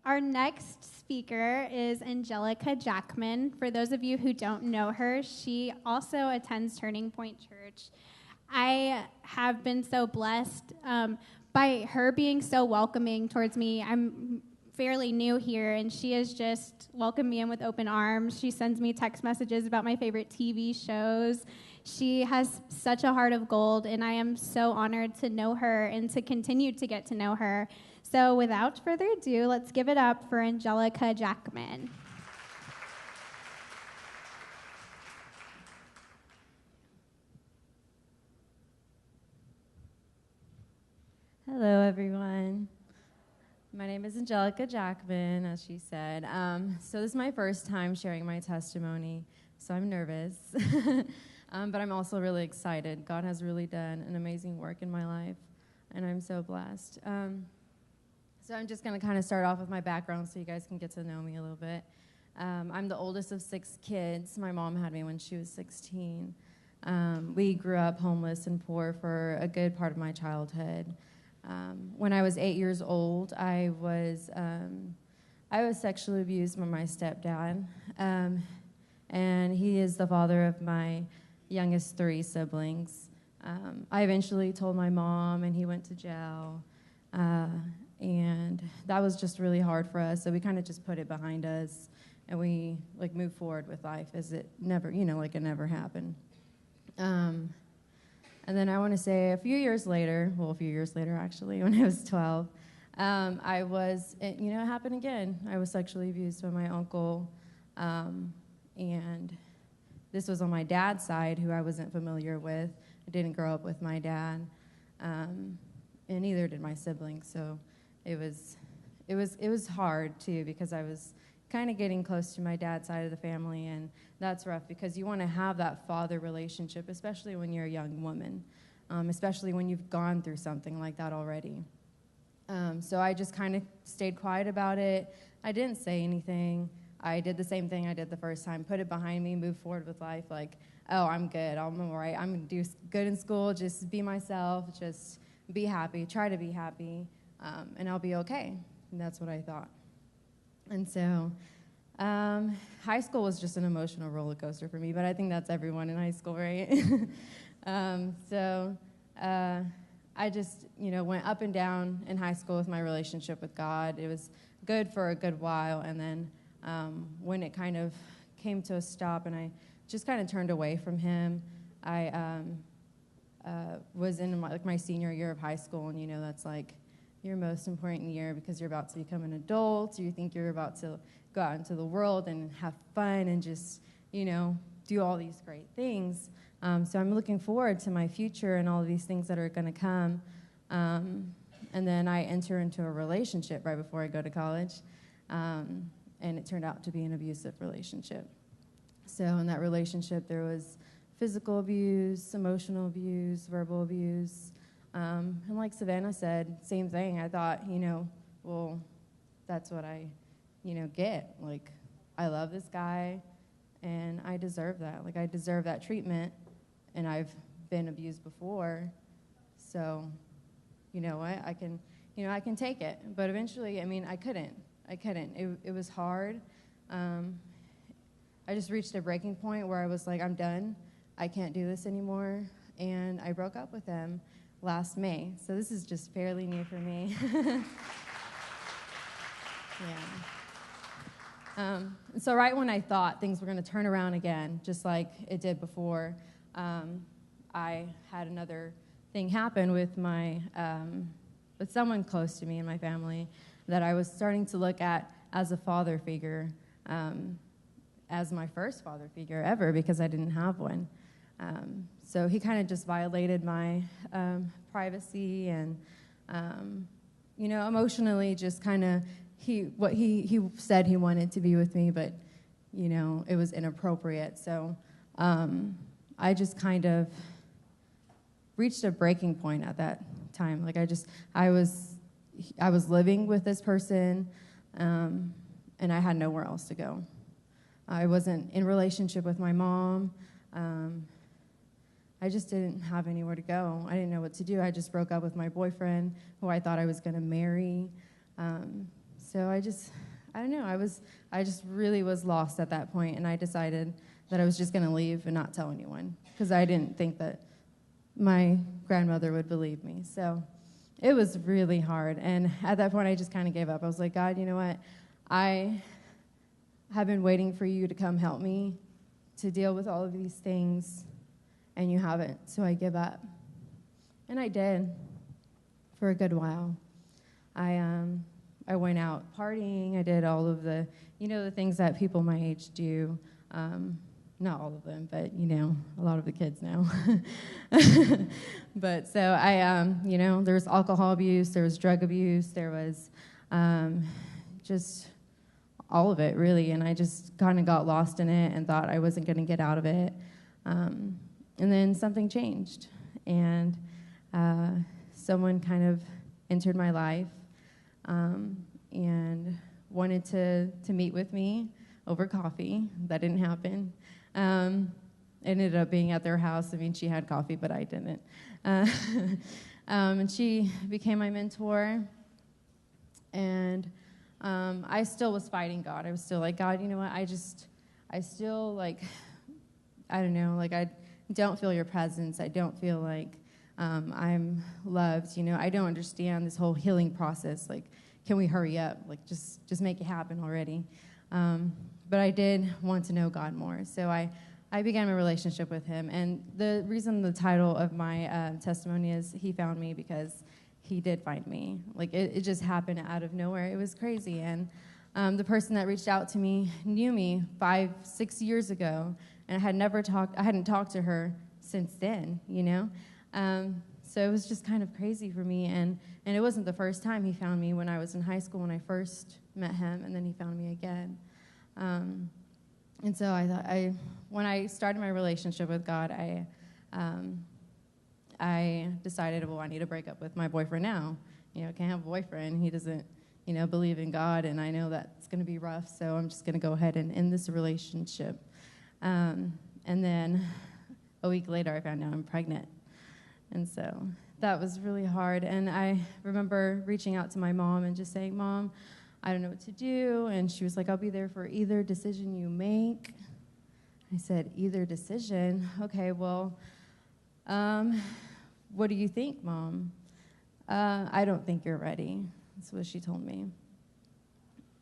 Our next speaker is Angelica Jackman. For those of you who don't know her, she also attends Turning Point Church. I have been so blessed by her being so welcoming towards me. I'm fairly new here, and she has just welcomed me in with open arms. She sends me text messages about my favorite TV shows. She has such a heart of gold, and I am so honored to know her and to continue to get to know her. So without further ado, let's give it up for Angelica Jackman. Hello, everyone. My name is Angelica Jackman, as she said. So this is my first time sharing my testimony, so I'm nervous. But I'm also really excited. God has really done an amazing work in my life, and I'm so blessed. So I'm just going to kind of start off with my background so you guys can get to know me a little bit. I'm the oldest of 6 kids. My mom had me when she was 16. We grew up homeless and poor for a good part of my childhood. When I was 8 years old, I was sexually abused by my stepdad, and he is the father of my youngest 3 siblings. I eventually told my mom, and he went to jail. And that was just really hard for us, so we kind of just put it behind us, and we moved forward with life as it never, it never happened. And then I want to say a few years later actually, when I was 12, it happened again. I was sexually abused by my uncle, and this was on my dad's side, who I wasn't familiar with. I didn't grow up with my dad, and neither did my siblings, so it was hard too, because I was kind of getting close to my dad's side of the family, and that's rough because you want to have that father relationship, especially when you're a young woman, especially when you've gone through something like that already. So I just kind of stayed quiet about it. I didn't say anything. I did the same thing I did the first time, put it behind me, move forward with life, I'm good, I'm all right, I'm going to do good in school, just be myself, just be happy, try to be happy, and I'll be okay. And that's what I thought. And so high school was just an emotional roller coaster for me, but I think that's everyone in high school, right? I just, went up and down in high school with my relationship with God. It was good for a good while, and then when it kind of came to a stop and I just kind of turned away from him, I was in my senior year of high school, and that's your most important year because you're about to become an adult. You think you're about to go out into the world and have fun and just, do all these great things. So I'm looking forward to my future and all of these things that are going to come. And then I enter into a relationship right before I go to college, and it turned out to be an abusive relationship. So in that relationship, there was physical abuse, emotional abuse, verbal abuse. And like Savannah said, same thing. I thought, well, that's what I, get. I love this guy, and I deserve that. I deserve that treatment, and I've been abused before. So, you know what? I can take it. But eventually, I couldn't. It was hard. I just reached a breaking point where I was like, I'm done. I can't do this anymore. And I broke up with him last May. So this is just fairly new for me. Yeah. So right when I thought things were going to turn around again, just like it did before, I had another thing happen with with someone close to me in my family that I was starting to look at as a father figure, as my first father figure ever, because I didn't have one. So he kind of just violated my privacy and, emotionally just kind of, he said he wanted to be with me, but, it was inappropriate. So I just kind of reached a breaking point at that time. I was living with this person, and I had nowhere else to go. I wasn't in relationship with my mom. I just didn't have anywhere to go. I didn't know what to do. I just broke up with my boyfriend, who I thought I was going to marry. So I don't know, I just really was lost at that point, and I decided that I was just going to leave and not tell anyone, because I didn't think that my grandmother would believe me. So it was really hard, and at that point I just kind of gave up. I was like, God, you know what? I have been waiting for you to come help me to deal with all of these things, and you haven't, so I give up. And I did for a good while. I went out partying. I did all of the, the things that people my age do. Not all of them, but, a lot of the kids now. But so there was alcohol abuse, there was drug abuse, there was just all of it, really. And I just kind of got lost in it and thought I wasn't going to get out of it. And then something changed, and someone kind of entered my life and wanted to meet with me over coffee. That didn't happen. It ended up being at their house. I mean, she had coffee, but I didn't. And she became my mentor. And I still was fighting God. I was still like, God, you know what? I still, like, I don't know, like, I don't feel your presence. I don't feel like I'm loved. I don't understand this whole healing process. Like, can we hurry up? Like, just make it happen already. But I did want to know God more. So I began my relationship with him. And the reason the title of my testimony is He Found Me, because he did find me. Like, it just happened out of nowhere. It was crazy. And the person that reached out to me knew me 5-6 years ago, and I hadn't talked to her since then, So it was just kind of crazy for me. And it wasn't the first time he found me. When I was in high school, when I first met him, and then he found me again. And so I thought, when I started my relationship with God, I decided, well, I need to break up with my boyfriend now. I can't have a boyfriend. He doesn't, believe in God, and I know that's going to be rough, so I'm just going to go ahead and end this relationship. And then a week later, I found out I'm pregnant. And so that was really hard. And I remember reaching out to my mom and just saying, Mom, I don't know what to do. And she was like, I'll be there for either decision you make. I said, either decision? Okay, well, what do you think, Mom? I don't think you're ready. That's what she told me.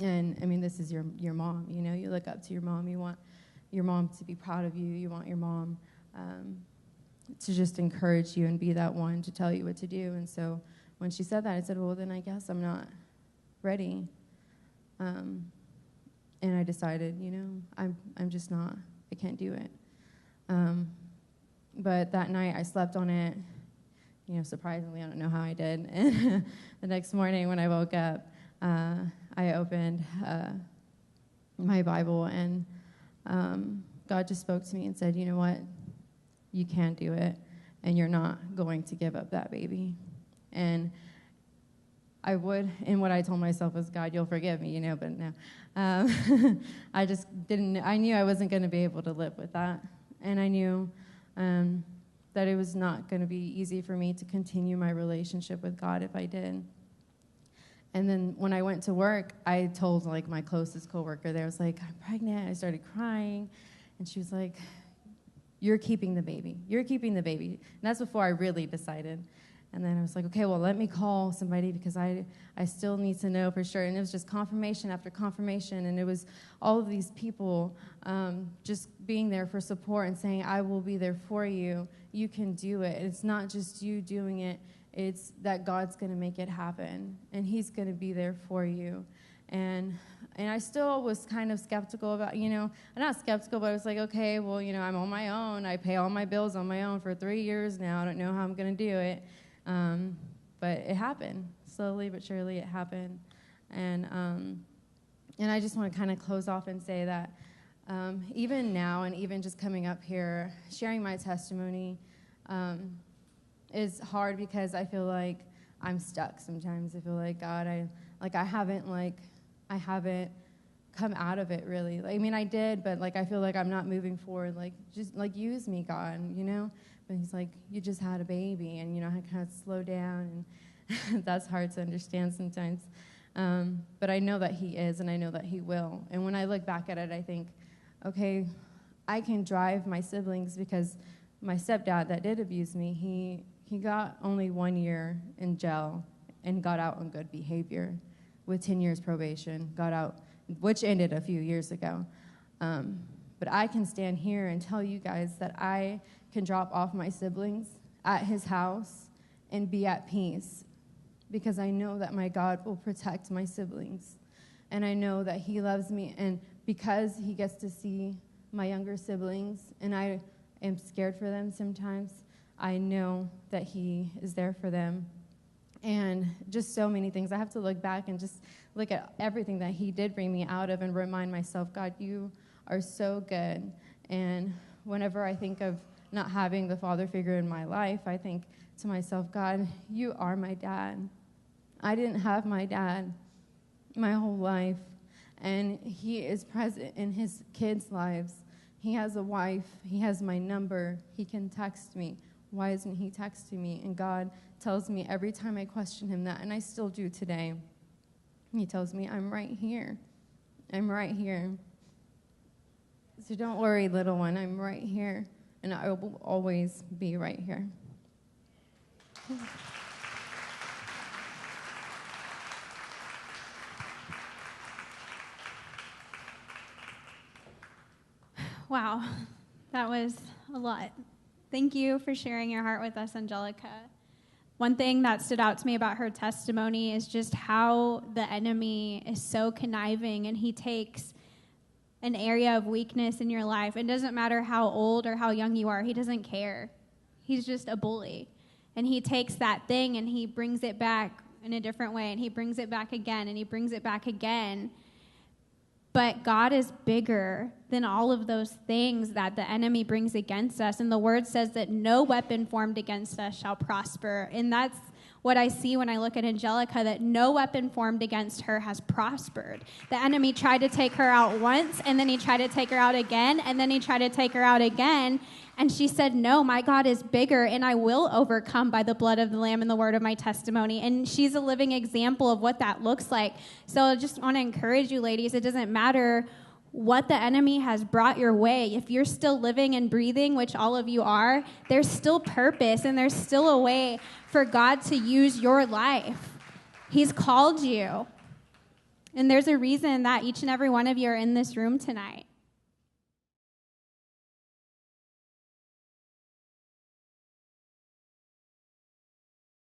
And, I mean, this is your mom, You look up to your mom. You want your mom to be proud of you. You want your mom to just encourage you and be that one to tell you what to do. And so when she said that, I said, well, then I guess I'm not ready. And I decided, I'm just not. I can't do it. But that night I slept on it. Surprisingly, I don't know how I did. And the next morning when I woke up, I opened my Bible, and God just spoke to me and said, you know what? You can't do it, and you're not going to give up that baby. And I would, and what I told myself was, God, you'll forgive me, but no. I just didn't, I knew I wasn't going to be able to live with that. And I knew that it was not going to be easy for me to continue my relationship with God if I did. And then when I went to work, I told, like, my closest coworker there, I was like, I'm pregnant. I started crying. And she was like, you're keeping the baby. You're keeping the baby. And that's before I really decided. And then I was like, okay, well, let me call somebody, because I still need to know for sure. And it was just confirmation after confirmation. And it was all of these people just being there for support and saying, I will be there for you. You can do it. It's not just you doing it. It's that God's going to make it happen. And he's going to be there for you. And I still was kind of skeptical about, I'm not skeptical, but I was like, okay, well, I'm on my own. I pay all my bills on my own for 3 years now. I don't know how I'm going to do it. But it happened. Slowly but surely it happened. And I just want to kind of close off and say that even now, and even just coming up here, sharing my testimony is hard, because I feel like I'm stuck sometimes. I feel like, God, I haven't come out of it, really. I mean, I did, but, I feel like I'm not moving forward. Just, use me, God, But he's like, you just had a baby, and, I kind of slow down, and that's hard to understand sometimes. But I know that he is, and I know that he will. And when I look back at it, I think, okay, I can drive my siblings, because my stepdad that did abuse me, he got only 1 year in jail and got out on good behavior with 10 years probation, got out, which ended a few years ago. But I can stand here and tell you guys that I can drop off my siblings at his house and be at peace, because I know that my God will protect my siblings. And I know that he loves me, and because he gets to see my younger siblings, and I am scared for them sometimes, I know that he is there for them. And just so many things. I have to look back and just look at everything that he did bring me out of and remind myself, God, you are so good. And whenever I think of not having the father figure in my life, I think to myself, God, you are my dad. I didn't have my dad my whole life, and he is present in his kids' lives. He has a wife. He has my number. He can text me. Why isn't he texting me? And God tells me every time I question him that, and I still do today. He tells me, I'm right here. I'm right here. So don't worry, little one. I'm right here, and I will always be right here. Wow, that was a lot. Thank you for sharing your heart with us, Angelica. One thing that stood out to me about her testimony is just how the enemy is so conniving, and he takes an area of weakness in your life. It doesn't matter how old or how young you are. He doesn't care. He's just a bully. And he takes that thing and he brings it back in a different way, and he brings it back again, and he brings it back again. But God is bigger than all of those things that the enemy brings against us. And the word says that no weapon formed against us shall prosper. And that's what I see when I look at Angelica, that no weapon formed against her has prospered. The enemy tried to take her out once, and then he tried to take her out again, and then he tried to take her out again. And she said, no, my God is bigger, and I will overcome by the blood of the Lamb and the word of my testimony. And she's a living example of what that looks like. So I just want to encourage you, ladies, it doesn't matter what the enemy has brought your way. If you're still living and breathing, which all of you are, there's still purpose, and there's still a way for God to use your life. He's called you. And there's a reason that each and every one of you are in this room tonight.